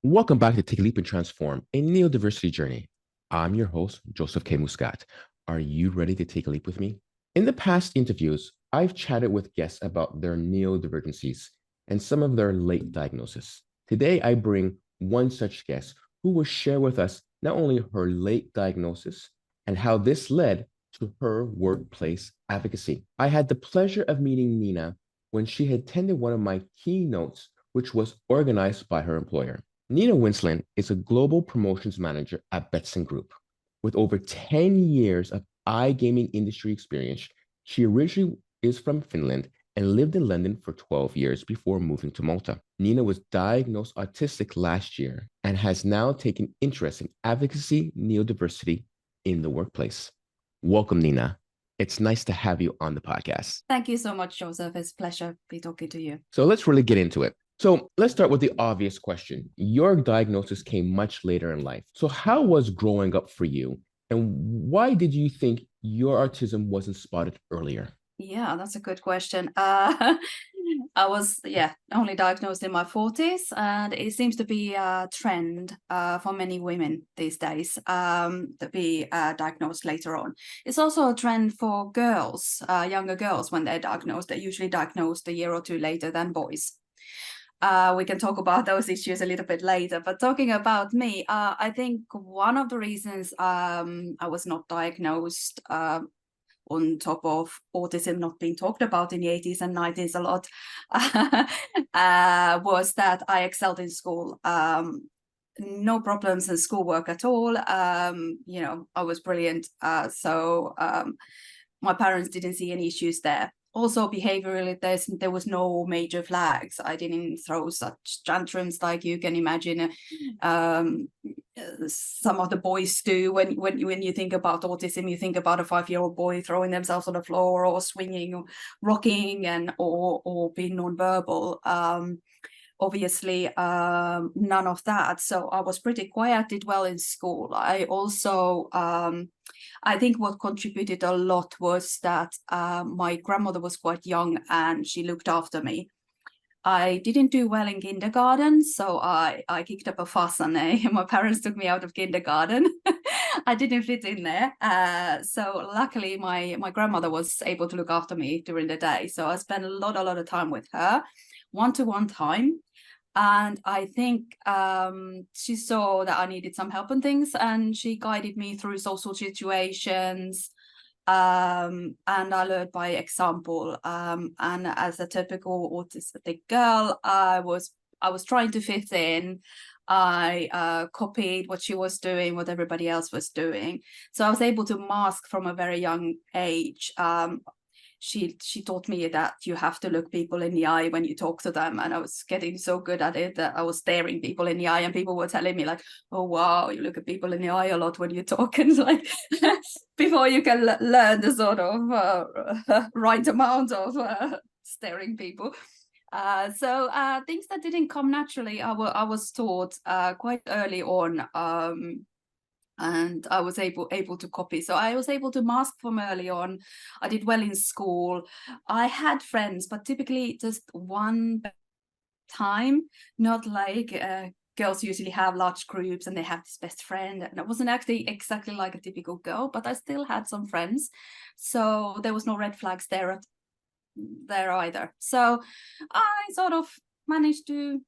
Welcome back to Take a Leap and Transform, a neurodiversity journey. I'm your host, Joseph K. Muscat. Are you ready to take a leap with me? In the past interviews, I've chatted with guests about their neurodivergencies and some of their late diagnoses. Today, I bring one such guest who will share with us not only her late diagnosis and how this led to her workplace advocacy. I had the pleasure of meeting Niina when she attended one of my keynotes, which was organized by her employer. Niina Windsland is a global promotions manager at Betson Group. With over 10 years of iGaming industry experience, she originally is from Finland and lived in London for 12 years before moving to Malta. Niina was diagnosed autistic last year and has now taken interest in advocacy, neurodiversity in the workplace. Welcome, Niina. It's nice to have you on the podcast. Thank you so much, Joseph. It's a pleasure to be talking to you. So let's really get into it. So let's start with the obvious question. Your diagnosis came much later in life. So how was growing up for you? And why did you think your autism wasn't spotted earlier? Yeah, that's a good question. I was, only diagnosed in my 40s, and it seems to be a trend for many women these days to be diagnosed later on. It's also a trend for girls, younger girls, when they're diagnosed. They're usually diagnosed a year or two later than boys. We can talk about those issues a little bit later. But talking about me, I think one of the reasons I was not diagnosed on top of autism not being talked about in the 80s and 90s a lot, was that I excelled in school. No problems in schoolwork at all. I was brilliant. So my parents didn't see any issues there. Also, behaviorally, there was no major flags. I didn't throw such tantrums like you can imagine some of the boys do. When you think about autism, you think about a 5-year-old boy throwing themselves on the floor or swinging or rocking or being nonverbal. Obviously, none of that. So I was pretty quiet, did well in school. I also, I think what contributed a lot was that my grandmother was quite young and she looked after me. I didn't do well in kindergarten, so I kicked up a fuss and my parents took me out of kindergarten. I didn't fit in there. So luckily my grandmother was able to look after me during the day. So I spent a lot of time with her, one-to-one time. And I think she saw that I needed some help and things, and she guided me through social situations. And I learned by example. And as a typical autistic girl, I was trying to fit in. I copied what she was doing, what everybody else was doing. So I was able to mask from a very young age. She taught me that you have to look people in the eye when you talk to them, and I was getting so good at it that I was staring people in the eye, and people were telling me like, "Oh wow, you look at people in the eye a lot when you talk," and like before you can learn the sort of right amount of staring people. So things that didn't come naturally, I was taught quite early on. And I was able to copy. So I was able to mask from early on. I did well in school. I had friends, but typically just one time, not like girls usually have large groups and they have this best friend. And I wasn't actually exactly like a typical girl, but I still had some friends. So there was no red flags there either. So I sort of managed to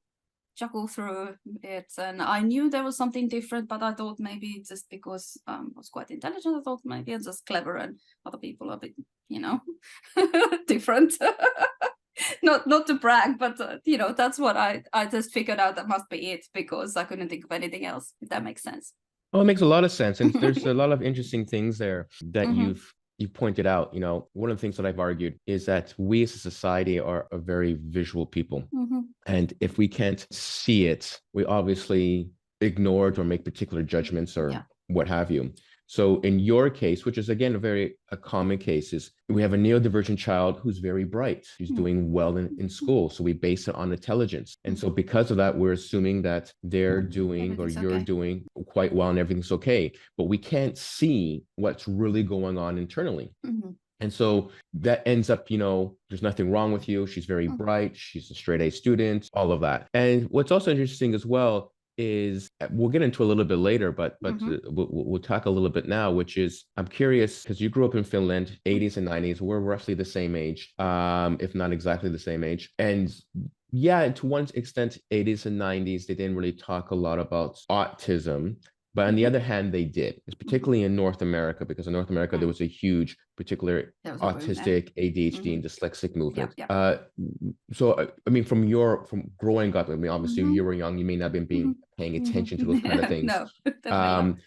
juggle through it, and I knew there was something different, but I thought maybe just because I was quite intelligent, I thought maybe I'm just clever and other people are a bit, different. Not to brag, but that's what I just figured out that must be it, because I couldn't think of anything else, if that makes sense. Oh, it makes a lot of sense. And there's a lot of interesting things there that you've pointed out. One of the things that I've argued is that we as a society are a very visual people. And if we can't see it, we obviously ignore it or make particular judgments or what have you. So in your case, which is again a common case, is we have a neurodivergent child who's very bright, who's doing well in school. So we base it on intelligence. And so because of that, we're assuming that they're doing or you're doing quite well and everything's okay. But we can't see what's really going on internally. And so that ends up, there's nothing wrong with you. She's very bright. She's a straight A student, all of that. And what's also interesting as well is we'll get into a little bit later, but we'll talk a little bit now, which is I'm curious because you grew up in Finland, 80s and 90s. We're roughly the same age, if not exactly the same age. And yeah, to one extent, 80s and 90s, they didn't really talk a lot about autism. But on the other hand, they did, particularly in North America, because in North America, there was a huge, particular autistic, ADHD, and dyslexic movement. So, I mean, from growing up, I mean, obviously you were young, you may not have been paying attention to those kind of things. No, definitely not.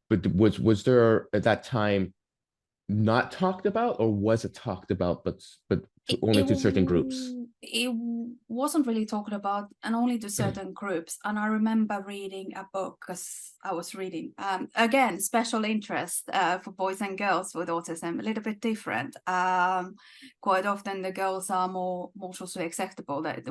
But was there at that time not talked about, or was it talked about, but only to certain groups? It wasn't really talked about, and only to certain groups. And I remember reading a book, because I was reading again special interest for boys and girls with autism, a little bit different. Quite often the girls are more socially acceptable. That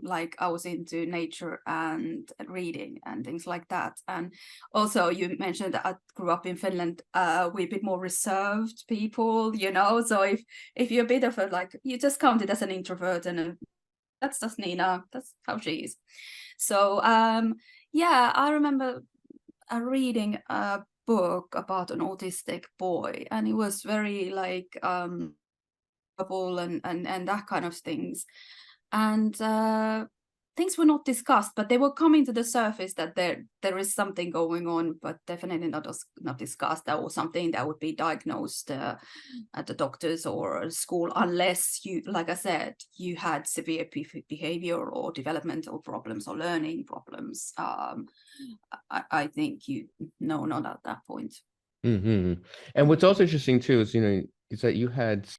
like I was into nature and reading and things like that. And also you mentioned that I grew up in Finland. We're a bit more reserved people, you know. So if you're a bit of a, like, you just counted as an introvert, and that's just Niina, that's how she is. So yeah, I remember reading a book about an autistic boy, and it was very like and that kind of things. And things were not discussed, but they were coming to the surface that there is something going on, but definitely not discussed. That was something that would be diagnosed at the doctors or school, unless you, like I said, you had severe behavior or developmental problems or learning problems. I think not at that point. And what's also interesting too is, is that you had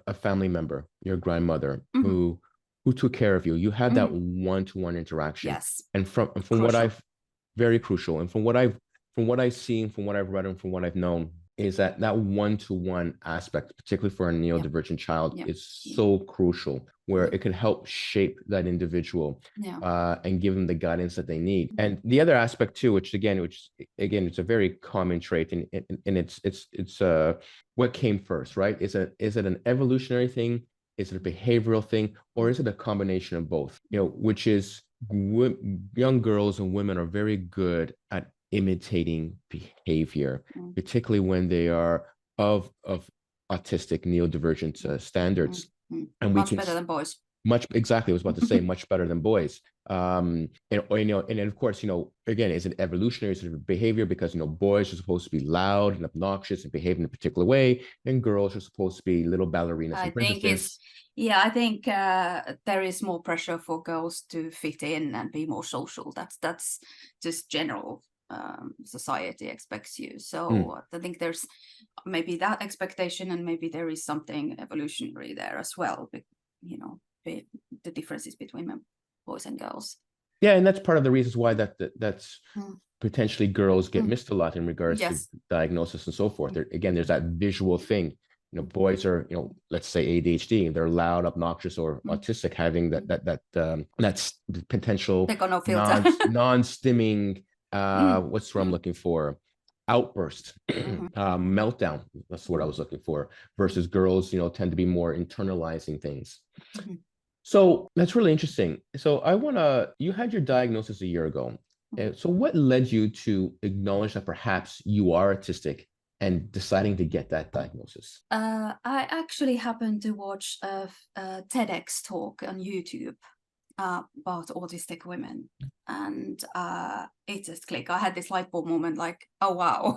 a family member, your grandmother, who took care of you. You had that one-to-one interaction. Yes. And from what I've, very crucial. And from what I've seen, from what I've read, and from what I've known, is that one-to-one aspect, particularly for a neurodivergent child, is so crucial, where it can help shape that individual and give them the guidance that they need. And the other aspect too, which again, it's a very common trait, and it's what came first, right? Is it an evolutionary thing? Is it a behavioral thing, or is it a combination of both? Which is young girls and women are very good at imitating behavior, particularly when they are of autistic neurodivergent standards. And much better than boys. Exactly, I was about to say much better than boys. And of course, again, is it evolutionary? Is it behavior? Because boys are supposed to be loud and obnoxious and behave in a particular way, and girls are supposed to be little ballerinas and princesses. I think there is more pressure for girls to fit in and be more social. That's just general society expects you. So I think there's maybe that expectation, and maybe there is something evolutionary there as well. The differences between boys and girls. Yeah, and that's part of the reasons why that's potentially girls get missed a lot in regards to diagnosis and so forth. Again, there's that visual thing. Boys are, let's say ADHD, they're loud, obnoxious, or autistic, having that's potential non-stimming, what's the word I'm looking for? Outburst, meltdown. That's what I was looking for. Versus girls, tend to be more internalizing things. So that's really interesting. So you had your diagnosis a year ago. So what led you to acknowledge that perhaps you are autistic and deciding to get that diagnosis? I actually happened to watch a TEDx talk on YouTube about autistic women, and it just clicked. I had this light bulb moment, like, oh wow,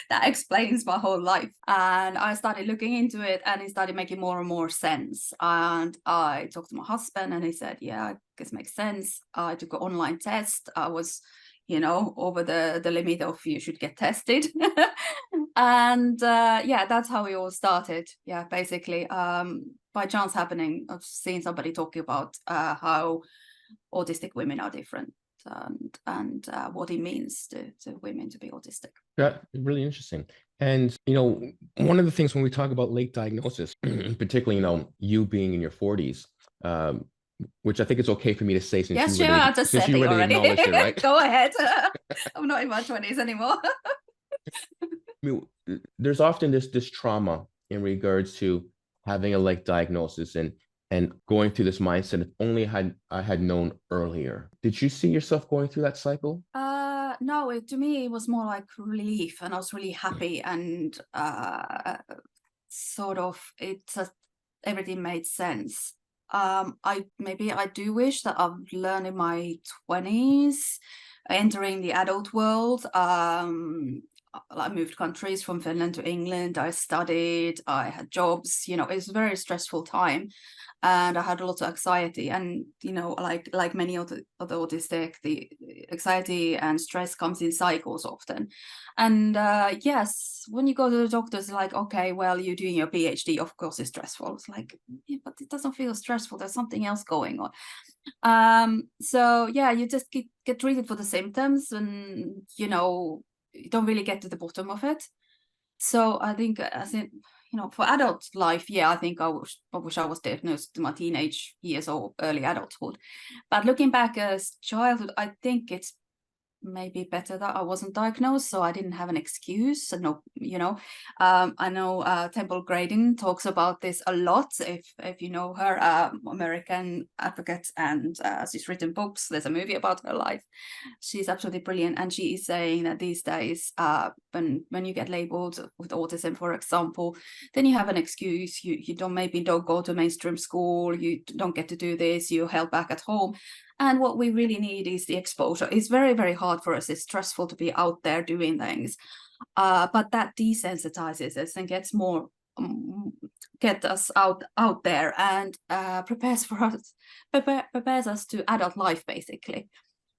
that explains my whole life. And I started looking into it, and it started making more and more sense. And I talked to my husband, and he said, yeah, I guess makes sense. I took an online test. I was over the limit of you should get tested. And that's how it all started. Yeah, basically by chance happening of seeing somebody talking about how autistic women are different, and what it means to women to be autistic. Yeah, really interesting. And one of the things when we talk about late diagnosis, particularly you being in your 40s, which I think it's okay for me to say, since you already acknowledged it, right? Go ahead. I'm not in my 20s anymore. I mean, there's often this trauma in regards to having a late diagnosis, and and going through this mindset, if only I had known earlier. Did you see yourself going through that cycle? No, to me it was more like relief, and I was really happy, and sort of everything made sense. I do wish that I've learned in my 20s, entering the adult world. I moved countries from Finland to England. I studied, I had jobs, it was a very stressful time, and I had a lot of anxiety. And like many of the autistic, the anxiety and stress comes in cycles often. And yes, when you go to the doctors, like, okay, well, you're doing your PhD, of course it's stressful. It's like, yeah, but it doesn't feel stressful. There's something else going on. So yeah, you just get treated for the symptoms, and you don't really get to the bottom of it. So I think for adult life, yeah, I think I wish I was diagnosed in my teenage years or early adulthood. But looking back as childhood, I think it's maybe better that I wasn't diagnosed, so I didn't have an excuse. I know Temple Grandin talks about this a lot. If you know her, American advocate, and she's written books. There's a movie about her life. She's absolutely brilliant, and she is saying that these days, when you get labeled with autism, for example, then you have an excuse. You don't go to mainstream school. You don't get to do this. You're held back at home. And what we really need is the exposure. It's very, very hard for us. It's stressful to be out there doing things. But that desensitizes us and gets more, get us out there, and prepares us to adult life, basically.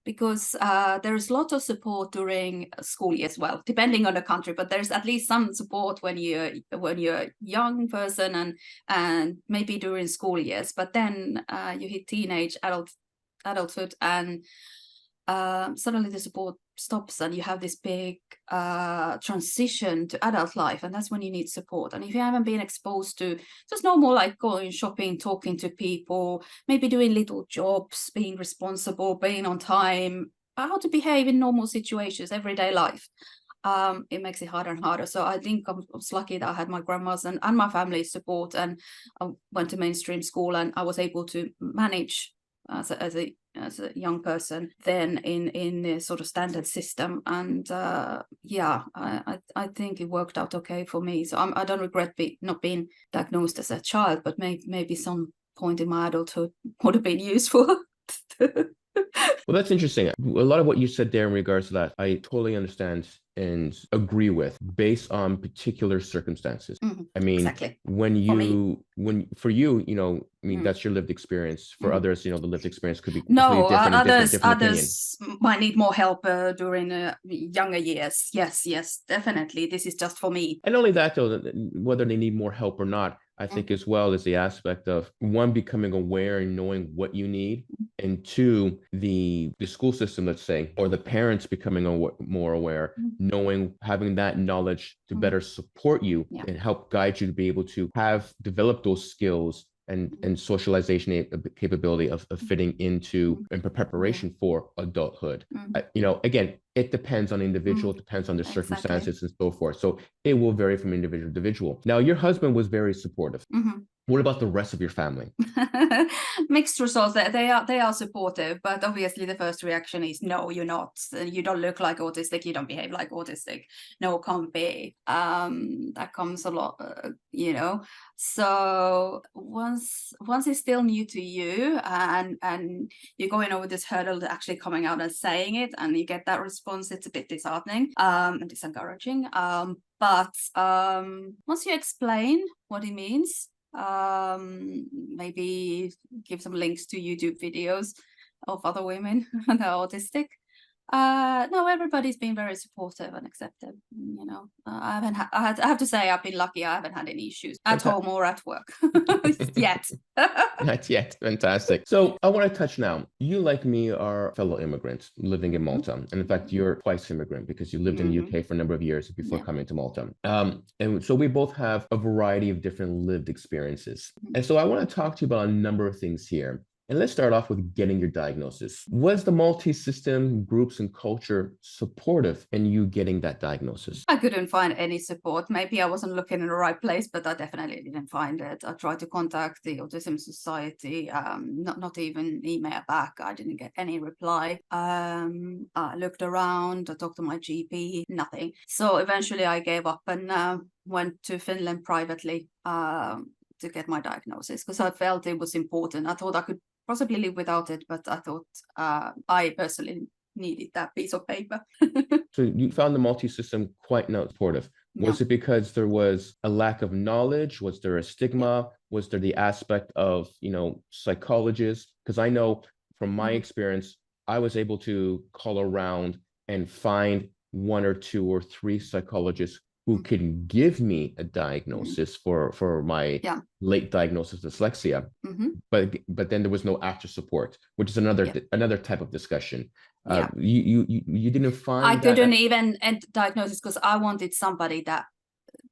Because there is a lot of support during school year as well, depending on the country. But there's at least some support when you're a young person and maybe during school years. But then you hit adulthood, and suddenly the support stops, and you have this big transition to adult life, and that's when you need support. And if you haven't been exposed to just normal, like going shopping, talking to people, maybe doing little jobs, being responsible, being on time, how to behave in normal situations, everyday life, it makes it harder and harder. So I think I was lucky that I had my grandma's and my family's support, and I went to mainstream school, and I was able to manage as a young person then in the sort of standard system. And yeah, I think it worked out okay for me. So I don't regret not being diagnosed as a child, but maybe some point in my adulthood would have been useful. Well, that's interesting. A lot of what you said there in regards to that, I totally understand and agree with based on particular circumstances. I mean, exactly. For you, I mean, that's your lived experience. For others, the lived experience could be completely different. Others might need more help during younger years. Yes, definitely. This is just for me. And not only that, though, whether they need more help or not, I think as well as the aspect of one, becoming aware and knowing what you need, and two, the school system, let's say, or the parents becoming more aware, knowing, having that knowledge to better support you and help guide you to be able to develop those skills and socialization capability of fitting into and preparation for adulthood. Again, it depends on the individual, it depends on the circumstances and so forth. So it will vary from individual to individual. Now, your husband was very supportive. What about the rest of your family? Mixed results. They are supportive, but obviously the first reaction is no, you're not. You don't look like autistic. You don't behave like autistic. No, can't be. That comes a lot, So once it's still new to you, and you're going over this hurdle to actually coming out and saying it, and you get that response, it's a bit disheartening and discouraging. But once you explain what it means, maybe give some links to YouTube videos of other women that are autistic. No, everybody's been very supportive and accepting. I have to say I've been lucky. I haven't had any issues at home or at work yet. Not yet. Fantastic. So I want to touch now. You, like me, are fellow immigrants living in Malta. And in fact, you're twice immigrant because you lived in the UK for a number of years before coming to Malta. And so we both have a variety of different lived experiences. And so I want to talk to you about a number of things here. And let's start off with getting your diagnosis. Was the multi-system groups and culture supportive in you getting that diagnosis? I couldn't find any support. Maybe I wasn't looking in the right place, but I definitely didn't find it. I tried to contact the Autism Society, not even email back. I didn't get any reply. I looked around, I talked to my GP, nothing. So eventually I gave up and went to Finland privately to get my diagnosis because I felt it was important. I thought I could possibly live without it, but I thought I personally needed that piece of paper. So you found the multi-system quite not supportive. Was it because there was a lack of knowledge? Was there a stigma? Was there the aspect of, psychologists? Because I know from my experience, I was able to call around and find one or two or three psychologists who could give me a diagnosis for my late diagnosis of dyslexia. But then there was no after support, which is another type of discussion. You didn't find I couldn't even end diagnosis because I wanted somebody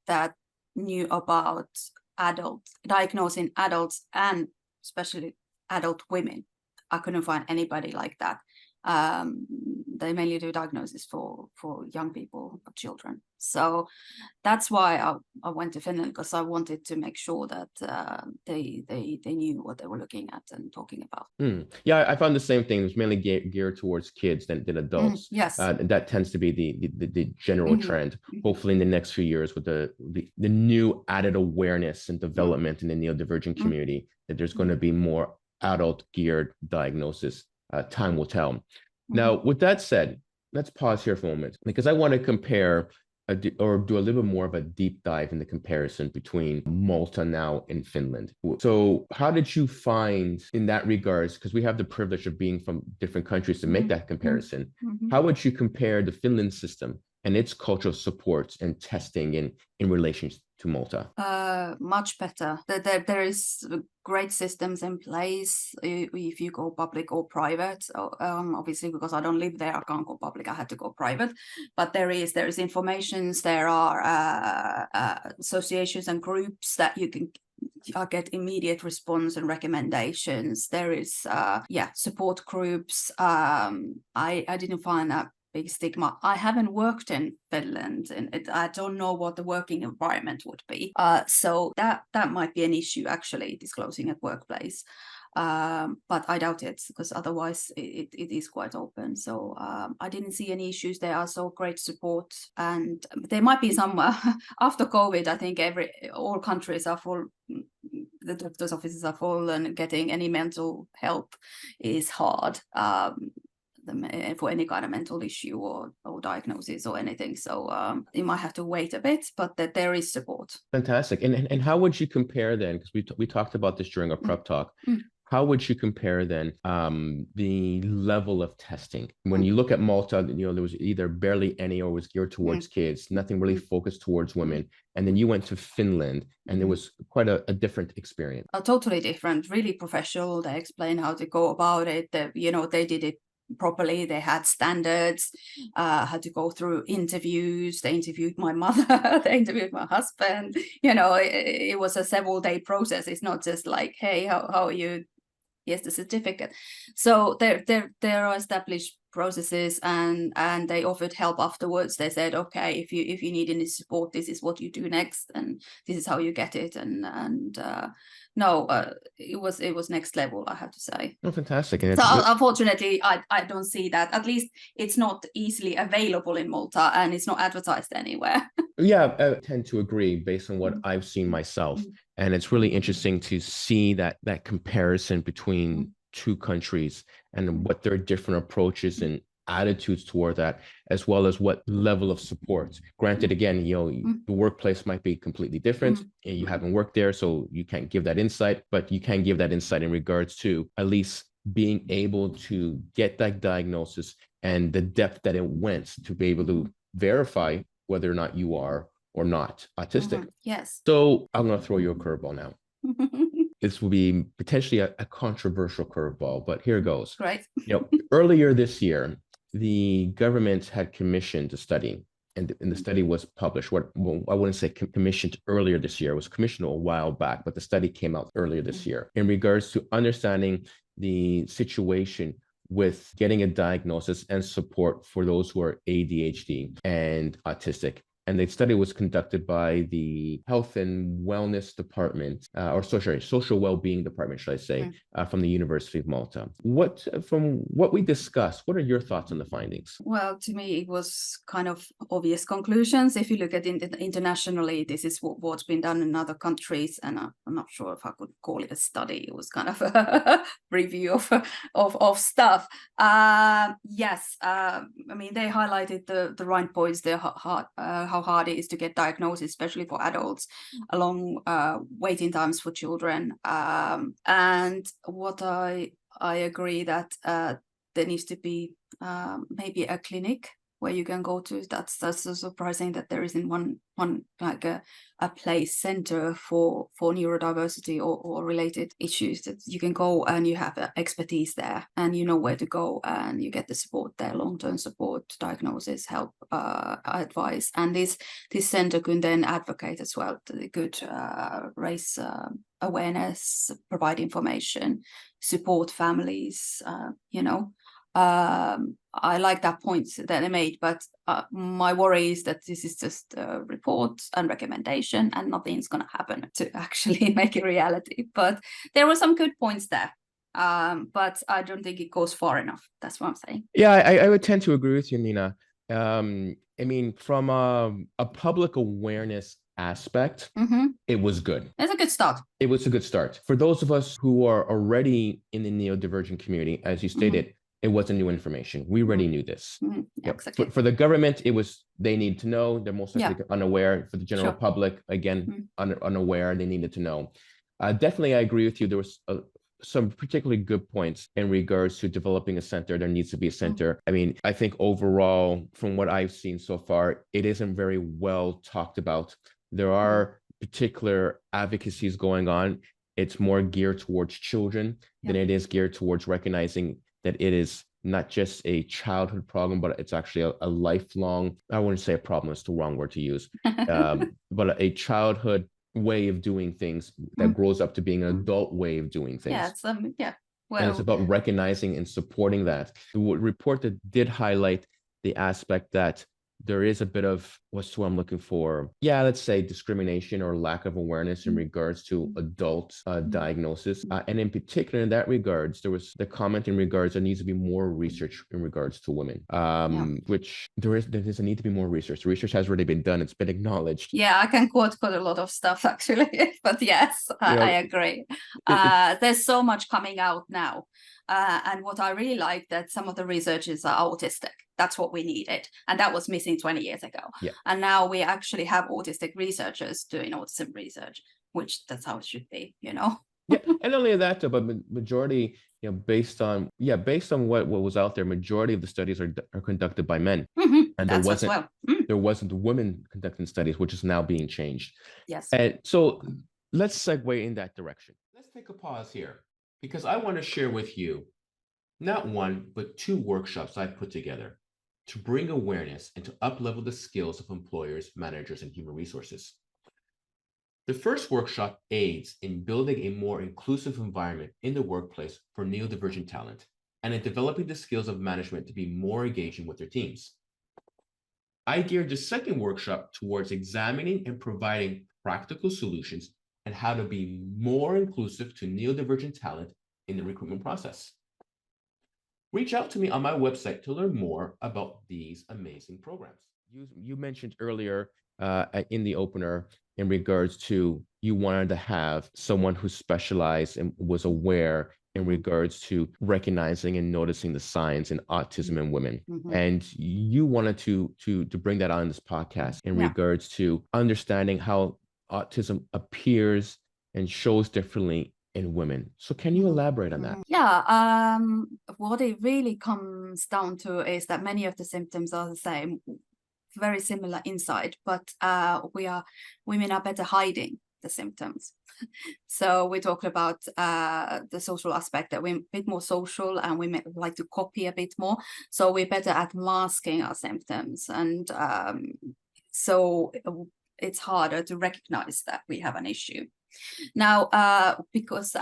that knew about diagnosing adults and especially adult women. I couldn't find anybody like that. They mainly do diagnosis for young people, children. So that's why I went to Finland, because I wanted to make sure that they knew what they were looking at and talking about. Yeah, I found the same thing. It was mainly geared towards kids than adults. Yes, that tends to be the general trend. Hopefully, in the next few years, with the new added awareness and development in the neurodivergent community, that there's going to be more adult geared diagnosis. Time will tell. Now, with that said, let's pause here for a moment because I want to compare or do a little bit more of a deep dive in the comparison between Malta now and Finland. So how did you find in that regards, because we have the privilege of being from different countries to make that comparison, how would you compare the Finland system and its cultural supports and testing in relation to Malta? Much better. There is great systems in place if you go public or private. Obviously, because I don't live there, I can't go public. I had to go private. But there is informations. There are associations and groups that you can get immediate response and recommendations. There is support groups. I didn't find that big stigma. I haven't worked in Finland, and I don't know what the working environment would be. So that might be an issue, actually, disclosing at workplace. But I doubt it, because otherwise it is quite open. So I didn't see any issues. There are so great support, and there might be some after COVID. I think all countries are full. The doctor's offices are full, and getting any mental help is hard. For any kind of mental issue or diagnosis or anything. So you might have to wait a bit, but that there is support. Fantastic. And how would you compare then, because we talked about this during our prep talk, how would you compare then the level of testing? When you look at Malta, there was either barely any or was geared towards kids, nothing really focused towards women. And then you went to Finland, and it was quite a different experience. Totally different, really professional. They explain how to go about it. They did it properly. They had standards, had to go through interviews. They interviewed my mother, they interviewed my husband. It was a several-day process. It's not just like, hey, how are you? Here's the certificate. So there are established processes, and they offered help afterwards. They said, okay, if you need any support, this is what you do next, and this is how you get it. It was next level, I have to say. Oh, fantastic. And so unfortunately, I don't see that. At least it's not easily available in Malta, and it's not advertised anywhere. Yeah, I tend to agree based on what I've seen myself. And it's really interesting to see that comparison between two countries and what their different approaches and attitudes toward that, as well as what level of support. Granted, again, the workplace might be completely different, and you haven't worked there, so you can't give that insight, but you can give that insight in regards to at least being able to get that diagnosis and the depth that it went to be able to verify whether or not you are or not autistic. Yes. So I'm going to throw you a curveball now. This will be potentially a controversial curveball, but here goes. Right. Earlier this year, the government had commissioned a study, and the study was published. I wouldn't say commissioned earlier this year. It was commissioned a while back, but the study came out earlier this year in regards to understanding the situation with getting a diagnosis and support for those who are ADHD and autistic. And the study was conducted by the Health and Wellness Department, or Social Wellbeing Department, should I say, from the University of Malta. From what we discussed, what are your thoughts on the findings? Well, to me, it was kind of obvious conclusions. If you look at it internationally, this is what's been done in other countries, and I'm not sure if I could call it a study. It was kind of a review of stuff. Yes, I mean, they highlighted the right points there, how hard it is to get diagnosis, especially for adults, long waiting times for children. And what I agree that there needs to be maybe a clinic where you can go to. That's so surprising that there isn't one like a place center for neurodiversity or related issues, that you can go and you have expertise there and you know where to go and you get the support there, long-term support, diagnosis, help, advice. And this center can then advocate as well. They could raise awareness, provide information, support families, I like that point that they made, but my worry is that this is just a report and recommendation and nothing's going to happen to actually make a reality. But there were some good points there, but I don't think it goes far enough. That's what I'm saying. Yeah, I would tend to agree with you, Niina. I mean, from a public awareness aspect, it was good. It's a good start. It was a good start. For those of us who are already in the neurodivergent community, as you stated, it wasn't new information. We already knew this. Yeah, exactly. For the government, they need to know. They're most likely unaware. For the general public, again, unaware. They needed to know. Definitely, I agree with you. There was some particularly good points in regards to developing a center. There needs to be a center. I mean, I think overall, from what I've seen so far, it isn't very well talked about. There are particular advocacies going on. It's more geared towards children than it is geared towards recognizing that it is not just a childhood problem, but it's actually a lifelong, I wouldn't say a problem, it's the wrong word to use, but a childhood way of doing things that grows up to being an adult way of doing things. Yeah, well, and it's about recognizing and supporting that. The report that did highlight the aspect that there is a bit of, what's what I'm looking for? Yeah, let's say discrimination or lack of awareness in regards to adult diagnosis. And in particular, in that regards, there was the comment in regards there needs to be more research in regards to women, which there is a need to be more research. The research has already been done. It's been acknowledged. Yeah, I can quote a lot of stuff actually, but yes, I agree. There's so much coming out now. And what I really like that some of the researchers are autistic. That's what we needed. And that was missing 20 years ago. Yeah. And now we actually have autistic researchers doing autism research, which that's how it should be, Yeah, and not only that, but majority, based on what was out there, majority of the studies are conducted by men. And there wasn't women conducting studies, which is now being changed. Yes. And so let's segue in that direction. Let's take a pause here, because I want to share with you not one, but 2 workshops I've put together to bring awareness and to up-level the skills of employers, managers, and human resources. The first workshop aids in building a more inclusive environment in the workplace for neurodivergent talent and in developing the skills of management to be more engaging with their teams. I geared the second workshop towards examining and providing practical solutions and how to be more inclusive to neurodivergent talent in the recruitment process. Reach out to me on my website to learn more about these amazing programs. You mentioned earlier in the opener in regards to you wanted to have someone who specialized and was aware in regards to recognizing and noticing the signs in autism in women. And you wanted to bring that on this podcast in regards to understanding how autism appears and shows differently in women. So can you elaborate on that? Yeah, what it really comes down to is that many of the symptoms are the same, very similar inside, but women are better hiding the symptoms. So we talked about the social aspect, that we're a bit more social and we like to copy a bit more. So we're better at masking our symptoms. And so it's harder to recognize that we have an issue. Now, because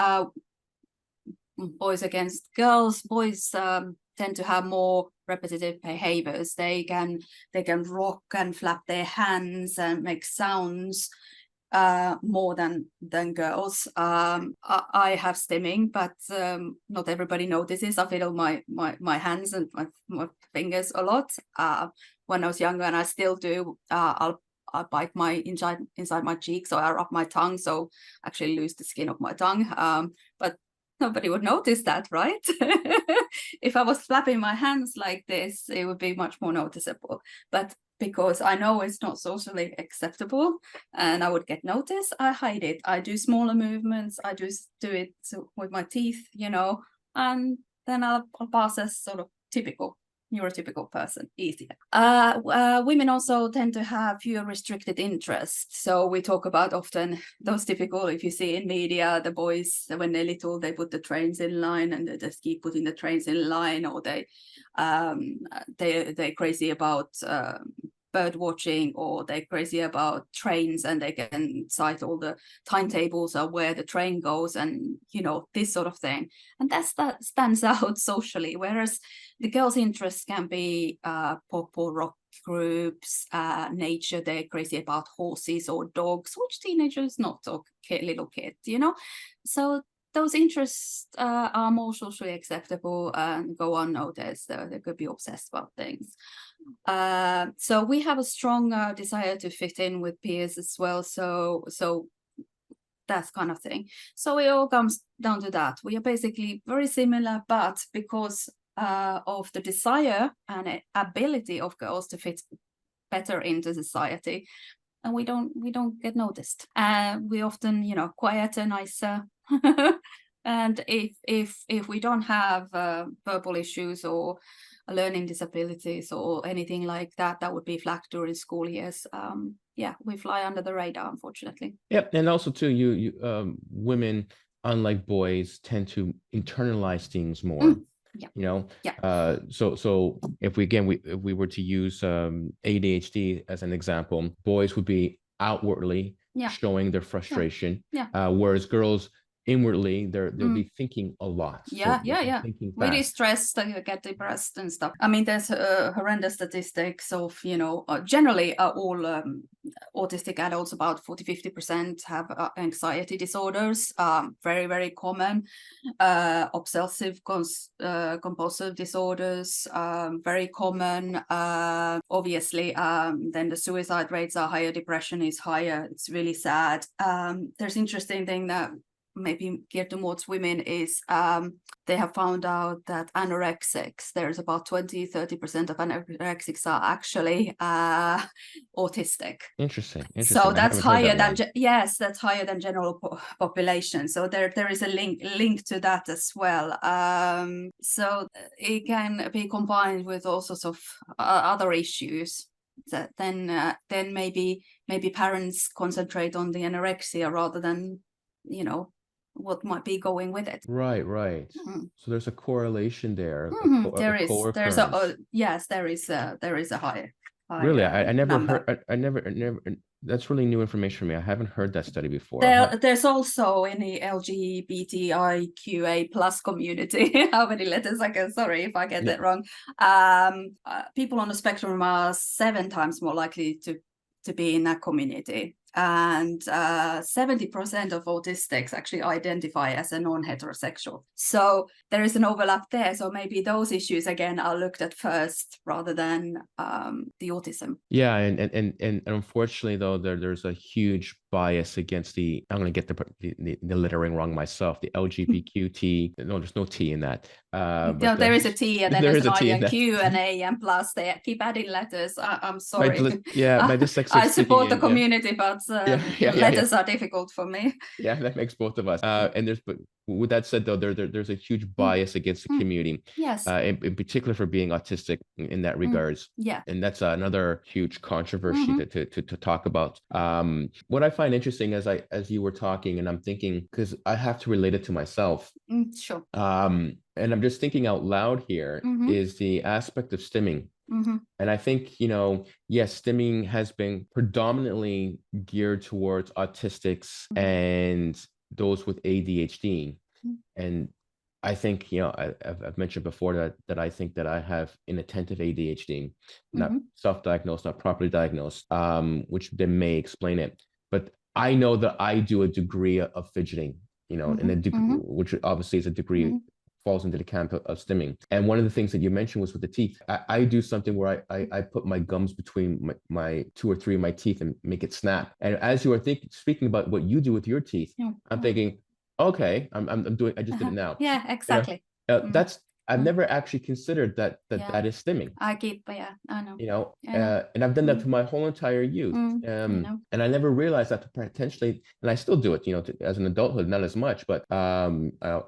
boys against girls. Boys tend to have more repetitive behaviors. They can rock and flap their hands and make sounds more than girls. I have stimming, but not everybody notices. I fiddle my hands and my fingers a lot. When I was younger, and I still do, I'll bite my inside my cheek, so I rub my tongue, so actually lose the skin of my tongue. But nobody would notice that, right? If I was flapping my hands like this, it would be much more noticeable. But because I know it's not socially acceptable and I would get noticed, I hide it. I do smaller movements. I just do it with my teeth, and then I'll pass as sort of typical, neurotypical person, easier. Women also tend to have fewer restricted interests. So we talk about often those typical, if you see in media, the boys, when they're little, they put the trains in line and they just keep putting the trains in line, or they're crazy about bird watching, or they're crazy about trains and they can cite all the timetables of where the train goes, and this sort of thing. And that stands out socially, whereas the girls' interests can be pop or rock groups, nature. They're crazy about horses or dogs, which teenagers not, or little kids, so those interests are more socially acceptable and go unnoticed. They could be obsessed about things. So we have a strong desire to fit in with peers as well. So that kind of thing. So it all comes down to that. We are basically very similar, but because of the desire and ability of girls to fit better into society, and we don't get noticed. We often, quieter, nicer. And if we don't have verbal issues or learning disabilities or anything like that, that would be flagged during school years. We fly under the radar, unfortunately. Yep, and also too, you women, unlike boys, tend to internalize things more. Yeah. So if we were to use ADHD as an example, boys would be outwardly showing their frustration, whereas girls inwardly they'll be thinking a lot. Really stressed, get depressed and stuff. I mean, there's horrendous statistics of generally all autistic adults, about 40-50% have anxiety disorders, very, very common. Obsessive compulsive disorders, very common. Obviously, then the suicide rates are higher, depression is higher. It's really sad. There's interesting thing that maybe geared towards women is they have found out that anorexics, there's about 20-30% of anorexics are actually autistic. Interesting. So that's higher than that's higher than general population. So there is a link to that as well. So it can be combined with all sorts of other issues. That then maybe parents concentrate on the anorexia rather than what might be going with it. Right. So there's a correlation there. There is a higher really, I never number. heard. I never. That's really new information for me. I haven't heard that study before. There's also in the LGBTIQA plus community. How many letters I can? Sorry if I get that wrong. People on the spectrum are 7 times more likely to be in that community. And 70% of autistics actually identify as a non-heterosexual. So there is an overlap there. So maybe those issues again are looked at first rather than the autism. Yeah, and unfortunately though, there's a huge bias against I'm going to get the lettering wrong myself. The LGBTQT. No, there's no T in that. No, there is a T, and then there's an I and Q and A and plus. They keep adding letters. I'm sorry. My dyslexia. I support the community, but letters are difficult for me. Yeah, that makes both of us. But with that said, though, there's a huge bias against the community. Yes. In particular for being autistic in that regards. Yeah. And that's another huge controversy to talk about. What I find interesting as you were talking, and I'm thinking, because I have to relate it to myself. Sure. And I'm just thinking out loud here, is the aspect of stimming. And I think, yes, stimming has been predominantly geared towards autistics and those with ADHD. And I think, I've mentioned before that I think that I have inattentive ADHD, not self-diagnosed, not properly diagnosed, which then may explain it. But I know that I do a degree of fidgeting, and a degree, which obviously is a degree falls into the camp of stimming. And one of the things that you mentioned was with the teeth. I do something where I put my gums between my two or three of my teeth and make it snap. And as you are speaking about what you do with your teeth, I'm thinking, okay, I'm doing. I just did it now. Yeah, exactly. That's I've never actually considered that is stimming. I know. And I've done that for my whole entire youth. And I never realized that potentially, and I still do it, as an adulthood, not as much, but I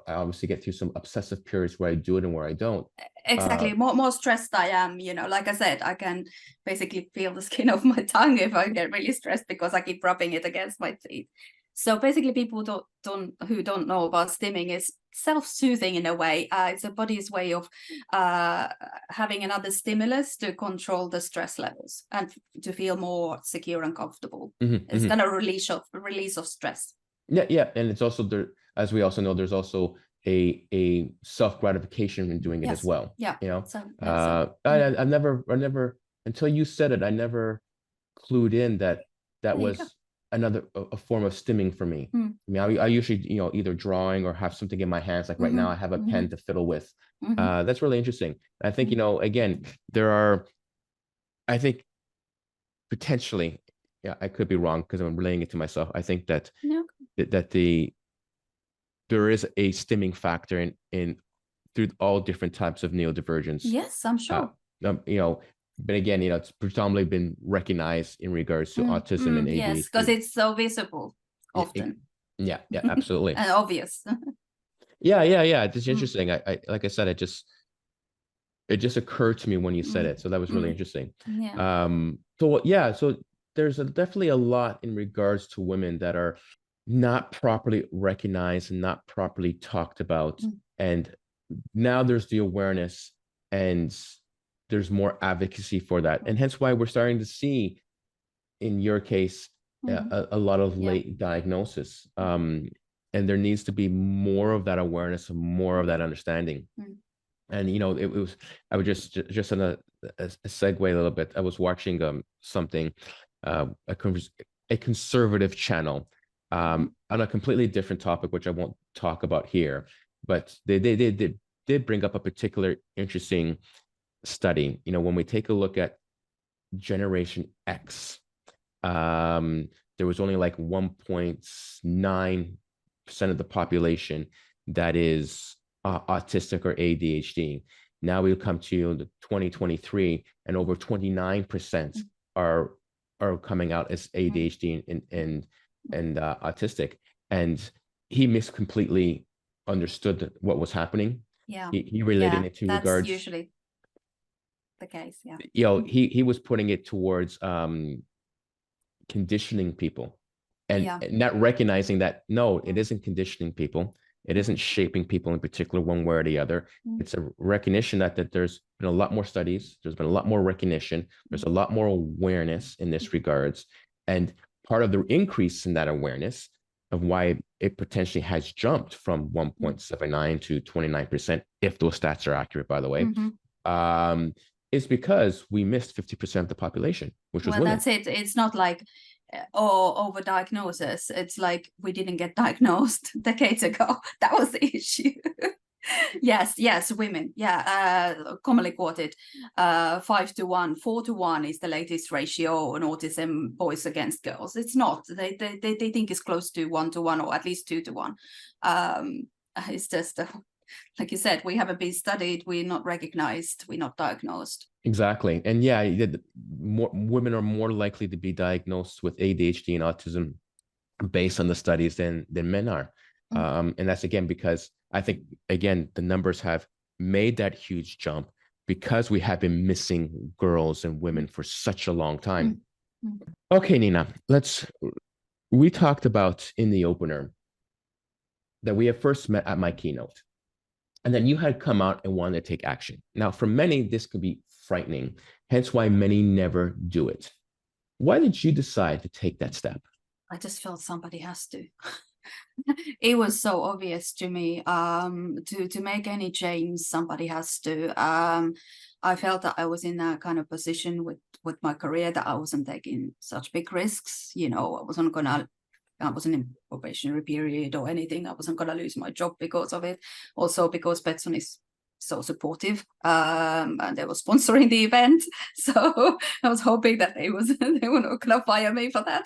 obviously get through some obsessive periods where I do it and where I don't. Exactly. More stressed I am, like I said, I can basically feel the skin of my tongue if I get really stressed because I keep rubbing it against my teeth. So basically, people who don't know about stimming is self-soothing in a way. It's a body's way of having another stimulus to control the stress levels and to feel more secure and comfortable. It's kind of release of stress. Yeah, and it's also there, as we also know, there's also a self-gratification in doing it as well. Yeah. I've never until you said it, I never clued in that was another a form of stimming for me. I mean, I usually either drawing or have something in my hands. Like right now, I have a pen to fiddle with. That's really interesting. I think again, there are. I think potentially, I could be wrong because I'm relaying it to myself. I think that there is a stimming factor in through all different types of neurodivergence. Yes, I'm sure. But again, it's predominantly been recognized in regards to autism and ADHD. Yes, because it's so visible often. Yeah, absolutely. And obvious. Yeah. It's interesting. I like I said, it just occurred to me when you said it. So that was really interesting. Yeah. So there's definitely a lot in regards to women that are not properly recognized and not properly talked about. And now there's the awareness and there's more advocacy for that. And hence why we're starting to see, in your case, a lot of late diagnosis. And there needs to be more of that awareness and more of that understanding. And, it was, I would just on a segue a little bit. I was watching something, a conservative channel on a completely different topic, which I won't talk about here, but they did bring up a particular interesting study. When we take a look at Generation X, there was only like 1.9% of the population that is autistic or ADHD. Now we'll come to the 2023, and over 29% are coming out as ADHD and autistic. And he completely understood what was happening. Yeah, he related it to that's regards. Usually the case. He was putting it towards conditioning people, and not recognizing that no, it isn't conditioning people. It isn't shaping people in particular one way or the other. It's a recognition that there's been a lot more studies. There's been a lot more recognition. There's a lot more awareness in this regards. And part of the increase in that awareness of why it potentially has jumped from 1.79 to 29%, if those stats are accurate, by the way, is because we missed 50% of the population, which was women. That's it. It's not like over diagnosis. It's like we didn't get diagnosed decades ago. That was the issue. Yes, women. Commonly quoted 5-1, 4-1 is the latest ratio on autism, boys against girls. It's not. They think it's close to 1-1 or at least 2-1. It's just like you said, we haven't been studied, we're not recognized, we're not diagnosed. Exactly. And more women are more likely to be diagnosed with ADHD and autism based on the studies than men are. And that's again because I think again the numbers have made that huge jump because we have been missing girls and women for such a long time. Okay, Niina, we talked about in the opener that we had first met at my keynote, and then you had come out and wanted to take action. Now, for many, this could be frightening, hence why many never do it. Why did you decide to take that step? I just felt somebody has to. It was so obvious to me. To make any change, somebody has to. I felt that I was in that kind of position with my career that I wasn't taking such big risks. You know, I wasn't in probationary period or anything. I wasn't gonna lose my job because of it. Also because Betsson is so supportive, and they were sponsoring the event, so I was hoping that they were not gonna fire me for that.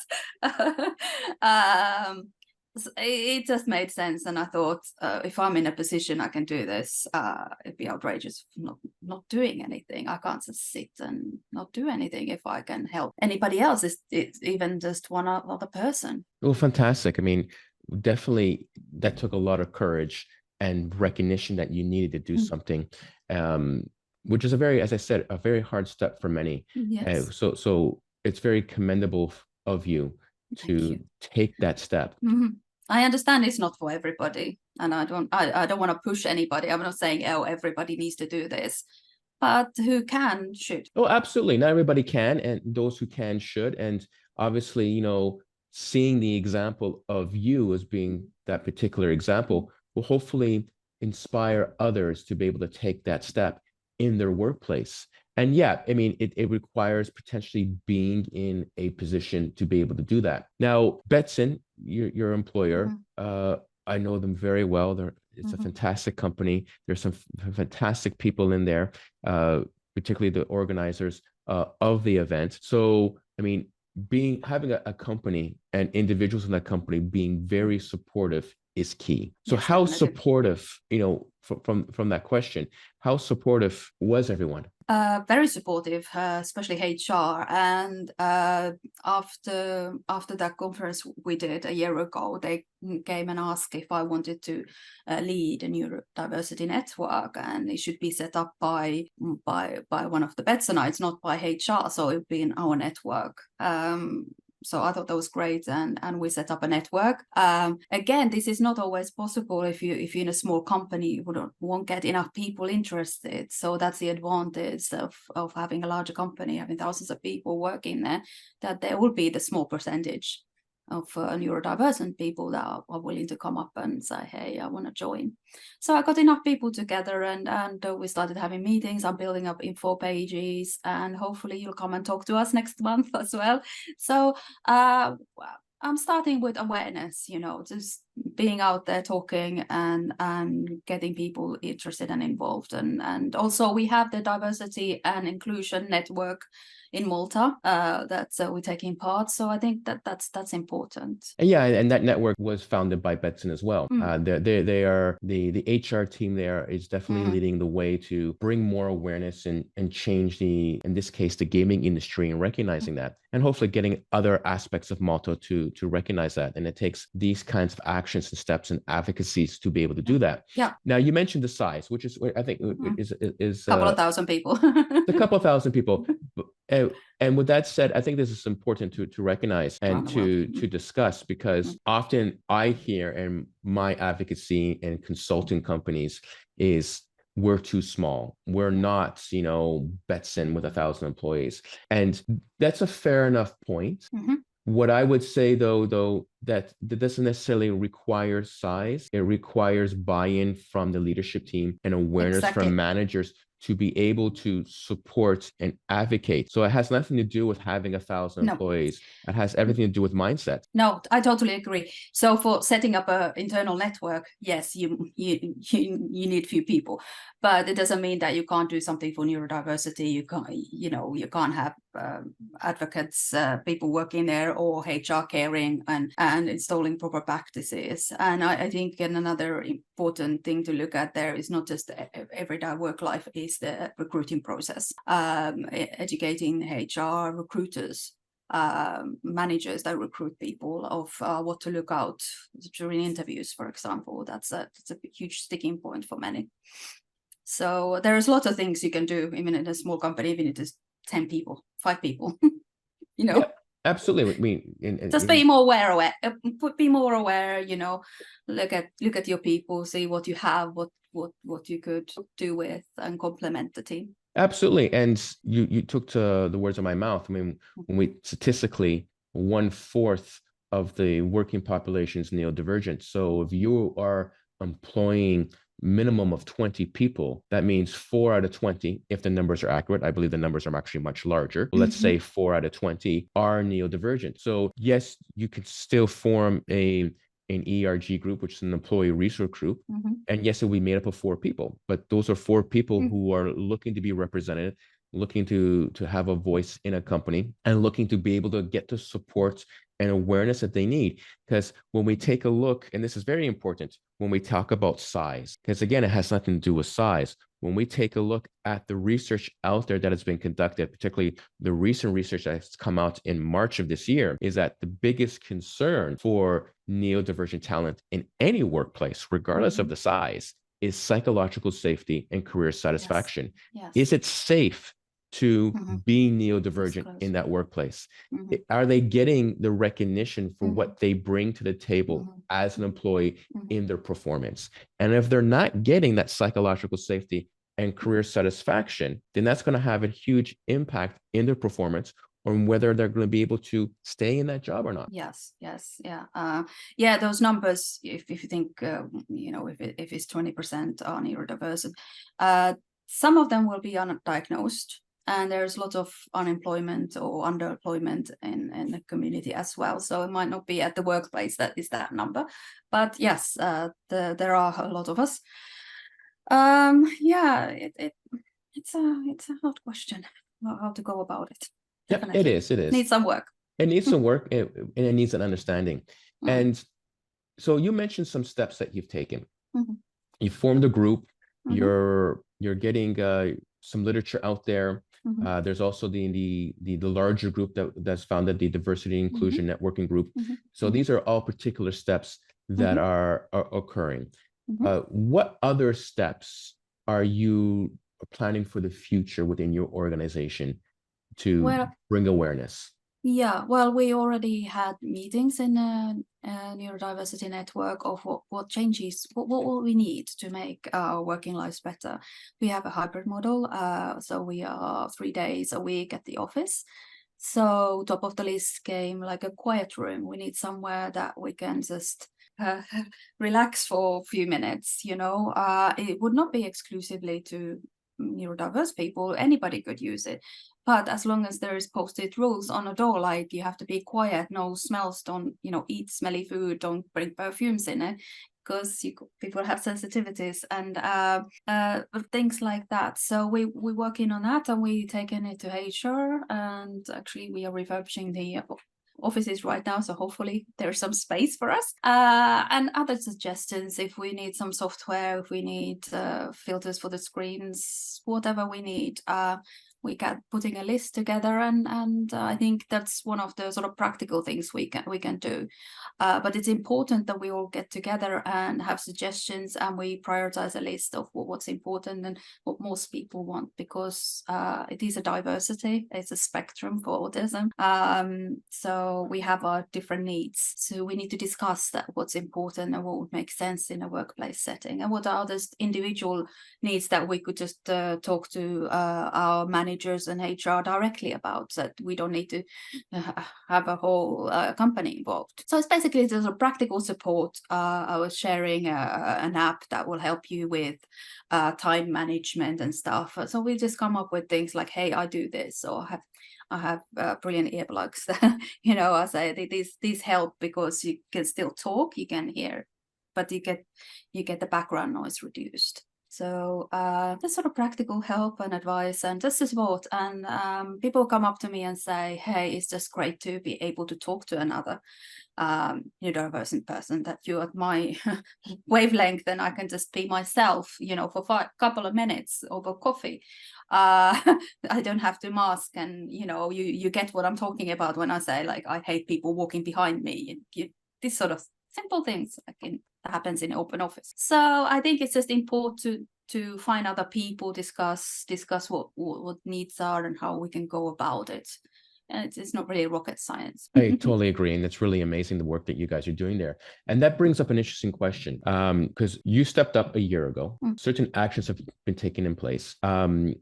It just made sense, and I thought, if I'm in a position I can do this, it'd be outrageous not doing anything. I can't just sit and not do anything if I can help anybody else. It's even just one other person. Well, fantastic. I mean, definitely that took a lot of courage and recognition that you needed to do something, which is a very, as I said, a very hard step for many. Yes. So it's very commendable of you to take that step. I understand it's not for everybody, and I don't want to push anybody. I'm not saying, oh, everybody needs to do this, but who can should. Oh, absolutely. Not everybody can, and those who can should. And obviously, you know, seeing the example of you as being that particular example will hopefully inspire others to be able to take that step in their workplace. And yeah, I mean, it requires potentially being in a position to be able to do that. Now, Betsson, your employer, I know them very well. It's a fantastic company. There's some fantastic people in there, particularly the organizers of the event. So, I mean, having a company and individuals in that company being very supportive is key. So Yes, how definitely. supportive, you know, from that question, how supportive was everyone? Very supportive, especially HR. And after that conference we did a year ago, they came and asked if I wanted to lead a neurodiversity network, and it should be set up by one of the Betssonites, not by HR. So it would be in our network. So I thought that was great, and we set up a network. Again, this is not always possible if you're in a small company. You won't get enough people interested. So that's the advantage of having a larger company, having thousands of people working there, that there will be the small percentage of neurodivergent people that are willing to come up and say, hey, I want to join. So I got enough people together, and we started having meetings. I'm building up info pages, and hopefully you'll come and talk to us next month as well. So I'm starting with awareness, you know, just being out there talking and getting people interested and involved. And also we have the diversity and inclusion network in Malta that we're taking part. So I think that's important. Yeah, and that network was founded by Betsson as well. They are the HR team there is definitely leading the way to bring more awareness and change in this case, the gaming industry, and recognizing that, and hopefully getting other aspects of Malta to recognize that. And it takes these kinds of actions and steps and advocacies to be able to do that. Yeah. Now you mentioned the size, which is I think is a couple of thousand people. a couple of thousand people. And with that said, I think this is important to recognize and to discuss, because often I hear in my advocacy and consulting companies is we're too small. We're not, you know, Betsson with 1,000 employees. And that's a fair enough point. What I would say, though, that doesn't necessarily require size. It requires buy-in from the leadership team and awareness from managers to be able to support and advocate. So it has nothing to do with having 1,000 employees. It has everything to do with mindset. No, I totally agree. So for setting up an internal network, yes, you need few people, but it doesn't mean that you can't do something for neurodiversity. You can't have advocates, people working there, or HR caring and installing proper practices. And I think another important thing to look at there is not just everyday work life, is the recruiting process, educating HR recruiters, managers that recruit people of what to look out during interviews, for example. That's a huge sticking point for many. So there's lots of things you can do, even in a small company, even if it's 10 people, 5 people, you know. Yeah, absolutely. I mean, just be more aware, be more aware, you know, look at your people, see what you have, what you could do with, and complement the team. Absolutely. And you took the words of my mouth. I mean, when we statistically 1/4 of the working population is neurodivergent. So if you are employing minimum of 20 people, that means 4 out of 20, if the numbers are accurate, I believe the numbers are actually much larger. Let's say 4 out of 20 are neurodivergent. So yes, you can still form an ERG group, which is an employee resource group. And yes, it will be made up of 4 people, but those are 4 people who are looking to be represented, looking to have a voice in a company, and looking to be able to get the support and awareness that they need. Because when we take a look, and this is very important, when we talk about size, because again, it has nothing to do with size. When we take a look at the research out there that has been conducted, particularly the recent research that's come out in March of this year, is that the biggest concern for neurodivergent talent in any workplace, regardless of the size, is psychological safety and career satisfaction. Yes. Is it safe to be neurodivergent in that workplace? Are they getting the recognition for what they bring to the table as an employee in their performance? And if they're not getting that psychological safety and career satisfaction, then that's going to have a huge impact in their performance on whether they're going to be able to stay in that job or not. Yes, yeah. Those numbers, if you think, if it's 20% are neurodiverse, some of them will be undiagnosed. And there's lots of unemployment or underemployment in the community as well. So it might not be at the workplace that is that number. But yes, there are a lot of us. It's a hard question how to go about it. Definitely. Yeah, it is. It needs some work. It needs some work, and it needs an understanding. And so you mentioned some steps that you've taken. You formed a group. You're getting some literature out there. There's also the larger group that's founded, the Diversity and Inclusion Networking Group. So these are all particular steps that are occurring. What other steps are you planning for the future within your organization to bring awareness? Yeah, well, we already had meetings in a neurodiversity network of what changes, what we need to make our working lives better. We have a hybrid model, so we are 3 days a week at the office. So top of the list came like a quiet room. We need somewhere that we can just relax for a few minutes. It would not be exclusively to neurodiverse people. Anybody could use it. But as long as there is posted rules on a door, like you have to be quiet, no smells, don't eat smelly food, don't bring perfumes in it, because people have sensitivities and things like that. So we're working on that, and we're taking it to HR, and actually we are refurbishing the offices right now, so hopefully there's some space for us, and other suggestions if we need some software, if we need filters for the screens, whatever we need. We can putting a list together, and I think that's one of the sort of practical things we can do. But it's important that we all get together and have suggestions, and we prioritize a list of what's important and what most people want, because it is a diversity, it's a spectrum for autism. So we have our different needs. So we need to discuss that, what's important and what would make sense in a workplace setting, and what are those individual needs that we could just talk to our managers and HR directly about, so that we don't need to have a whole company involved. So it's basically there's a practical support. I was sharing an app that will help you with time management and stuff. So we just come up with things like, hey, I do this, or I have brilliant earplugs. I say these help because you can still talk, you can hear, but you get the background noise reduced. So this sort of practical help and advice and just support. And people come up to me and say, hey, it's just great to be able to talk to another neurodivergent person, that you're at my wavelength and I can just be myself, for a couple of minutes over coffee. I don't have to mask, and you get what I'm talking about when I say, like, I hate people walking behind me, and this sort of simple things that happens in open office. So I think it's just important to find other people, discuss what needs are and how we can go about it. It's not really rocket science. I totally agree. And it's really amazing the work that you guys are doing there. And that brings up an interesting question. Because you stepped up a year ago, certain actions have been taken in place.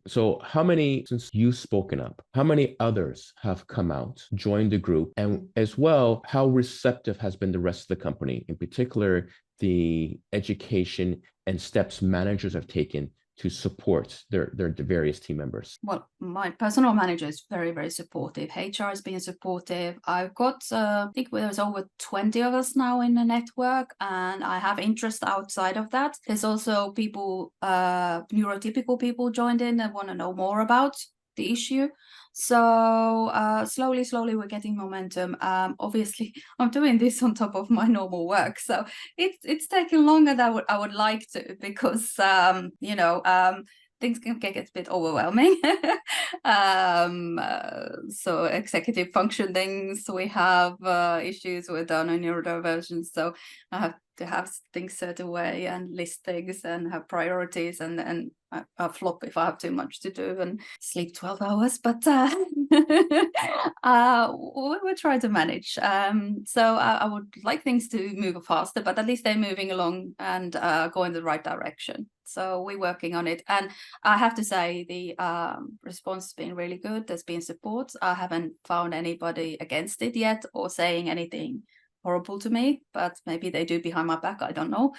So how many, since you've spoken up, how many others have come out, joined the group? And as well, how receptive has been the rest of the company, in particular, the education and steps managers have taken to support their various team members? Well, my personal manager is very, very supportive. HR has been supportive. I've got, I think there's over 20 of us now in the network, and I have interest outside of that. There's also people, neurotypical people joined in that want to know more about the issue. So slowly we're getting momentum. Obviously, I'm doing this on top of my normal work, so it's taking longer than I would like to, because things can get a bit overwhelming. So executive function things, we have issues with neurodivergence, so I have to have things set away and list things and have priorities, and I flop if I have too much to do and sleep 12 hours, but we're trying to manage. So I would like things to move faster, but at least they're moving along and go in the right direction. So we're working on it. And I have to say the response has been really good. There's been support. I haven't found anybody against it yet or saying anything horrible to me, but maybe they do behind my back. I don't know.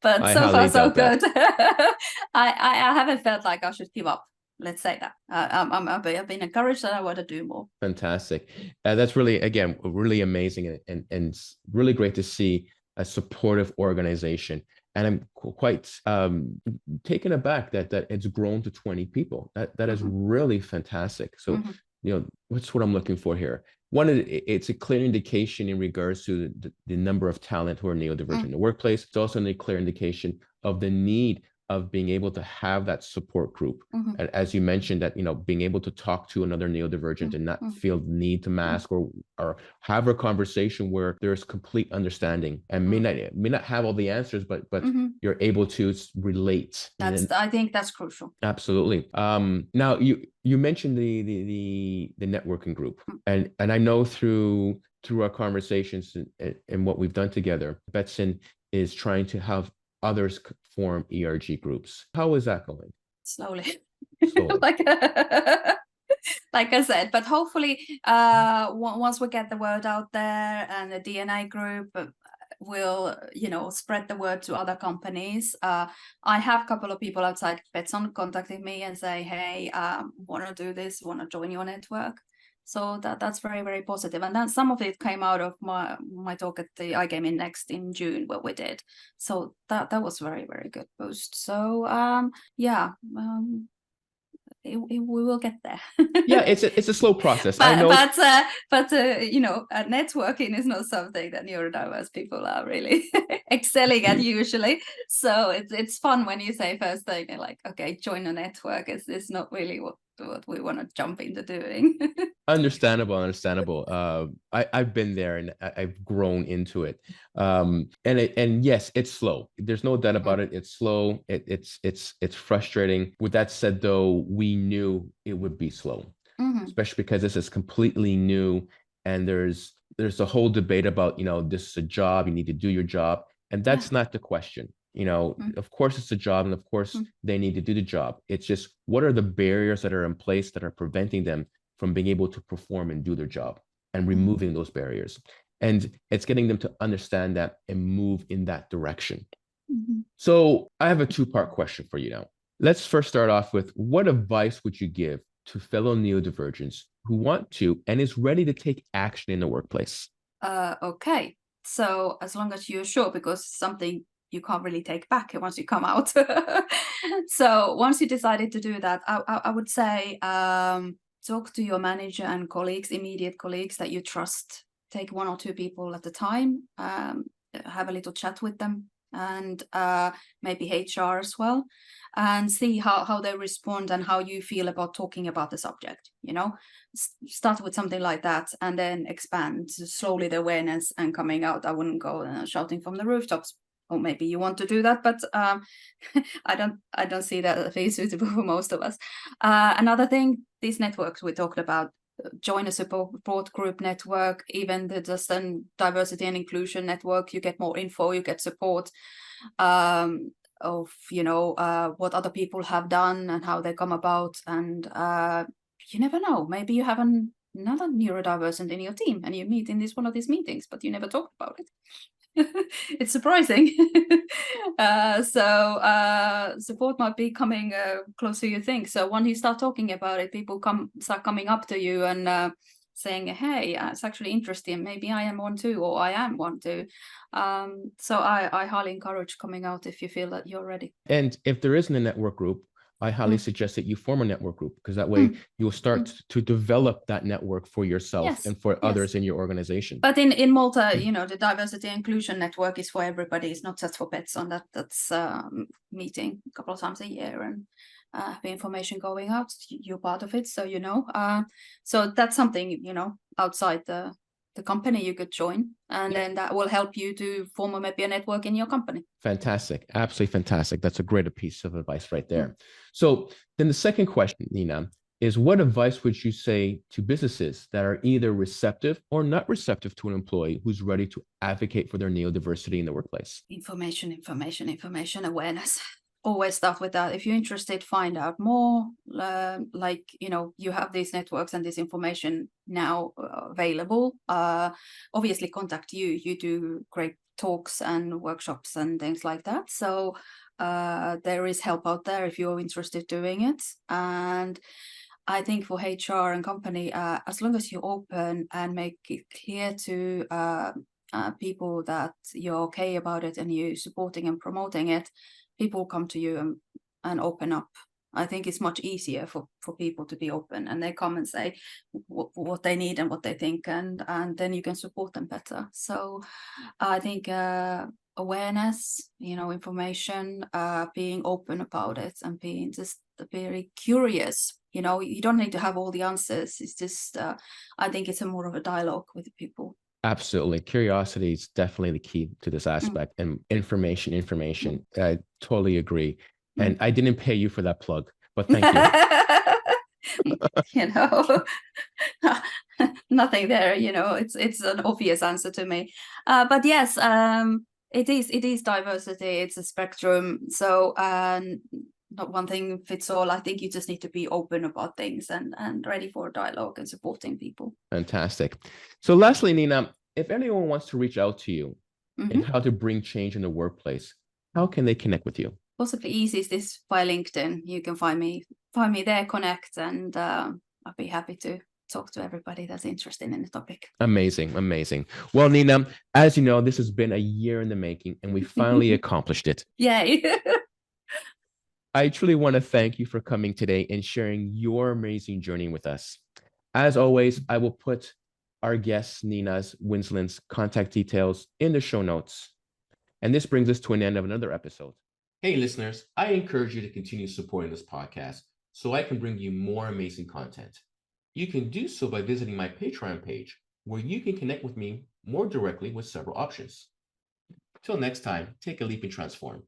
But I so far, highly so doubt that. good. I haven't felt like I should give up. Let's say that. I've been encouraged that I want to do more. Fantastic. That's really, again, really amazing, and it's really great to see a supportive organization. And I'm quite taken aback that it's grown to 20 people. That is really fantastic. So, what's what I'm looking for here. One, it's a clear indication in regards to the number of talent who are neurodivergent in the workplace. It's also a clear indication of the need of being able to have that support group. And as you mentioned, that, being able to talk to another neurodivergent and not feel the need to mask or have a conversation where there's complete understanding, and may not have all the answers, but you're able to relate. I think that's crucial. Absolutely. Now you mentioned the networking group, and I know through our conversations and what we've done together, Betson is trying to have others form ERG groups. How is that going? Slowly. Slowly. like I said, but hopefully once we get the word out there and the DNA group will, spread the word to other companies. I have a couple of people outside Betson contacting me and say, hey, want to do this, want to join your network. So that's very, very positive. And then some of it came out of my talk at the iGaming Next in June, what we did. So that was very, very good boost. So we will get there. Yeah, it's a slow process. But, I know, but networking is not something that neurodiverse people are really excelling at usually. So it's fun when you say first thing, you're like, okay, join a network. It's not really what we want to jump into doing. Understandable. I've been there, and I've grown into it. And yes, it's slow. There's no doubt about it. It's slow. It's frustrating. With that said, though, we knew it would be slow, especially because this is completely new, and there's a whole debate about, this is a job. You need to do your job, and that's not the question. Of course it's a job, and of course they need to do the job. It's just, what are the barriers that are in place that are preventing them from being able to perform and do their job, and removing those barriers. And it's getting them to understand that and move in that direction. So I have a two-part question for you now. Let's first start off with, what advice would you give to fellow neurodivergents who want to and is ready to take action in the workplace? Okay. So as long as you're sure, because something you can't really take back once you come out. So once you decided to do that, I would say talk to your manager and colleagues, immediate colleagues that you trust. Take 1 or 2 people at a time, have a little chat with them, and maybe HR as well, and see how they respond and how you feel about talking about the subject. Start with something like that, and then expand slowly the awareness and coming out. I wouldn't go shouting from the rooftops, or maybe you want to do that, but I don't see that as being suitable for most of us. Another thing, these networks we talked about, join a support group network, even the just a diversity and inclusion network, you get more info, you get support of what other people have done and how they come about, and you never know, maybe you have another neurodivergent in your team and you meet in one of these meetings, but you never talked about it. It's surprising. So support might be coming closer you think. So when you start talking about it, people start coming up to you and saying, hey, it's actually interesting, maybe I am one too, or I am one too. So I highly encourage coming out if you feel that you're ready. And if there isn't a network group, I highly suggest that you form a network group, because that way you'll start to develop that network for yourself and for others in your organization. But in Malta, the Diversity and Inclusion Network is for everybody. It's not just for pets. On that's meeting a couple of times a year and the information going out. You're part of it, so so that's something outside the company you could join, and then that will help you to form maybe a network in your company. Fantastic. Absolutely fantastic. That's a great piece of advice right there. So then the second question, Niina, is what advice would you say to businesses that are either receptive or not receptive to an employee who's ready to advocate for their neurodiversity in the workplace? Information, awareness. Always start with that. If you're interested, find out more. You have these networks and this information now available. Obviously, contact you. You do great talks and workshops and things like that. So there is help out there if you're interested doing it. And I think for HR and company, as long as you're open and make it clear to people that you're okay about it and you're supporting and promoting it, people come to you and open up. I think it's much easier for people to be open, and they come and say what they need and what they think, and then you can support them better. So I think awareness, information, being open about it, and being just very curious. You don't need to have all the answers. It's just I think it's more of a dialogue with people. Absolutely. Curiosity is definitely the key to this aspect, and information. I totally agree. And I didn't pay you for that plug, but thank you. Nothing there, it's an obvious answer to me. But yes, it is diversity. It's a spectrum. So not one thing fits all. I think you just need to be open about things and ready for dialogue and supporting people. Fantastic. So lastly, Niina, if anyone wants to reach out to you and how to bring change in the workplace, how can they connect with you? Possibly easiest is via LinkedIn. You can find me there, connect, and I'll be happy to talk to everybody that's interested in the topic. Amazing. Well, Niina, as you know, this has been a year in the making, and we finally accomplished it. Yay. I truly want to thank you for coming today and sharing your amazing journey with us. As always, I will put our guest, Niina Windsland's contact details in the show notes. And this brings us to an end of another episode. Hey, listeners, I encourage you to continue supporting this podcast so I can bring you more amazing content. You can do so by visiting my Patreon page, where you can connect with me more directly with several options. Till next time, take a leap and transform.